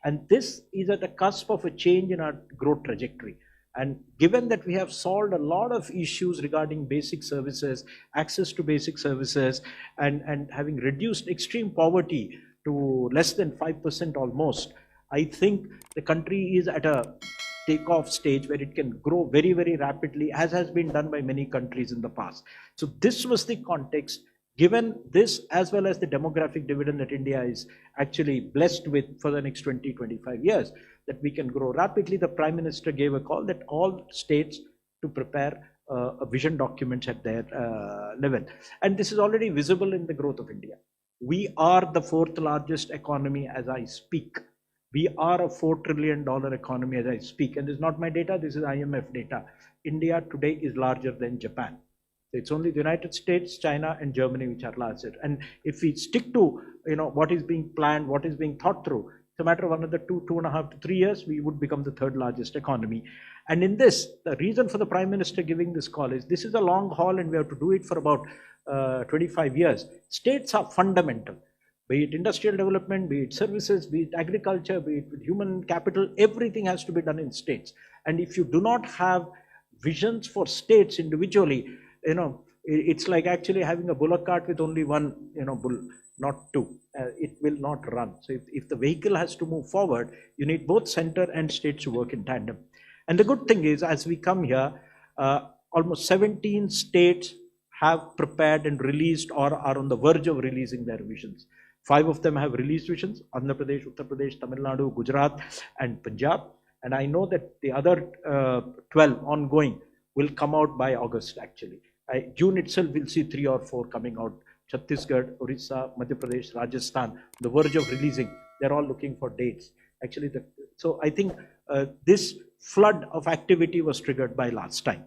And this is at the cusp of a change in our growth trajectory. And given that we have solved a lot of issues regarding basic services, access to basic services, and having reduced extreme poverty to less than 5% almost, I think the country is at a takeoff stage where it can grow very, very rapidly, as has been done by many countries in the past. So this was the context. Given this, as well as the demographic dividend that India is actually blessed with for the next 20-25 years, that we can grow rapidly, the Prime Minister gave a call that all states to prepare a vision document at their level. And this is already visible in the growth of India. We are the fourth largest economy as I speak. We are a $4 trillion economy as I speak. And this is not my data, this is IMF data. India today is larger than Japan. It's only the United States, China, and Germany which are larger. And if we stick to what is being planned, what is being thought through, it's a matter of another 2.5 to 3 years, we would become the third largest economy. And in this, the reason for the Prime Minister giving this call is this is a long haul and we have to do it for about 25 years. States are fundamental. Be it industrial development, be it services, be it agriculture, be it human capital, everything has to be done in states. And if you do not have visions for states individually, it's like actually having a bullock cart with only one, bull, not two. It will not run. So if the vehicle has to move forward, you need both center and states to work in tandem. And the good thing is, as we come here, almost 17 states have prepared and released or are on the verge of releasing their visions. 5 of them have released visions: Andhra Pradesh, Uttar Pradesh, Tamil Nadu, Gujarat, and Punjab. And I know that the other 12 ongoing will come out by August actually. June itself we'll see 3 or 4 coming out. Chhattisgarh, Orissa, Madhya Pradesh, Rajasthan, the verge of releasing. They're all looking for dates. Actually, so I think this flood of activity was triggered by last time.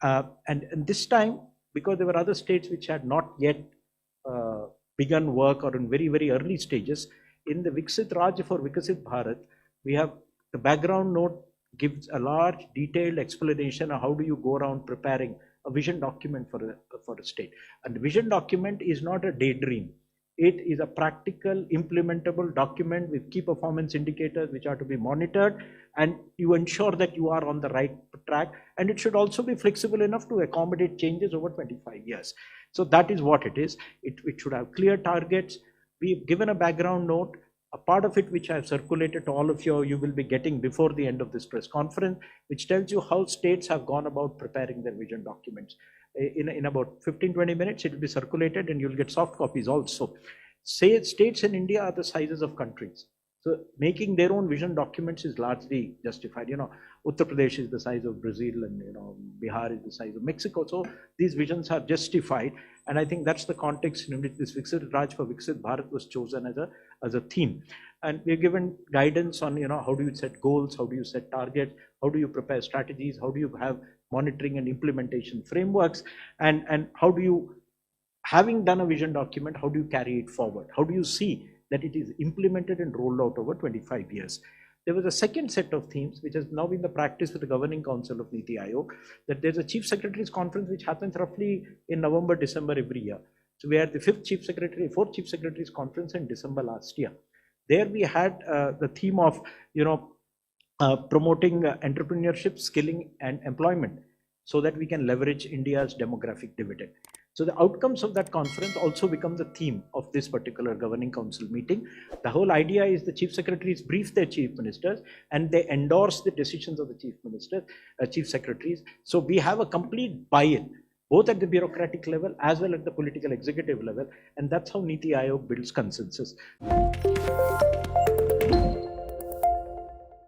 And this time, because there were other states which had not yet begun work or in very, very early stages, in the Viksit Raj for Vikasit Bharat, we have the background note gives a large detailed explanation of how do you go around preparing a vision document for a state. And the vision document is not a daydream. It is a practical, implementable document with key performance indicators which are to be monitored, and you ensure that you are on the right track. And it should also be flexible enough to accommodate changes over 25 years. So that is what it is. It should have clear targets. We've given a background note. A part of it which I have circulated to all of you, you will be getting before the end of this press conference, which tells you how states have gone about preparing their vision documents. In about 15-20 minutes, it will be circulated and you'll get soft copies also. States in India are the sizes of countries. So making their own vision documents is largely justified. Uttar Pradesh is the size of Brazil, and Bihar is the size of Mexico. So these visions are justified, and I think that's the context in which this Viksit Raj for Viksit Bharat was chosen as a theme. And we're given guidance on how do you set goals, how do you set targets, how do you prepare strategies, how do you have monitoring and implementation frameworks, and how do you, having done a vision document, how do you carry it forward? How do you see that it is implemented and rolled out over 25 years. There was a second set of themes, which has now been the practice with the Governing Council of NITI Aayog, that there's a Chief Secretary's Conference which happens roughly in November, December every year. So we had the 4th Chief Secretary's Conference in December last year. There we had the theme of, promoting entrepreneurship, skilling, and employment so that we can leverage India's demographic dividend. So the outcomes of that conference also become the theme of this particular Governing Council meeting. The whole idea is the Chief Secretaries brief their Chief Ministers and they endorse the decisions of the Chief Secretaries. So we have a complete buy-in, both at the bureaucratic level as well as the political executive level, and that's how NITI Aayog builds consensus.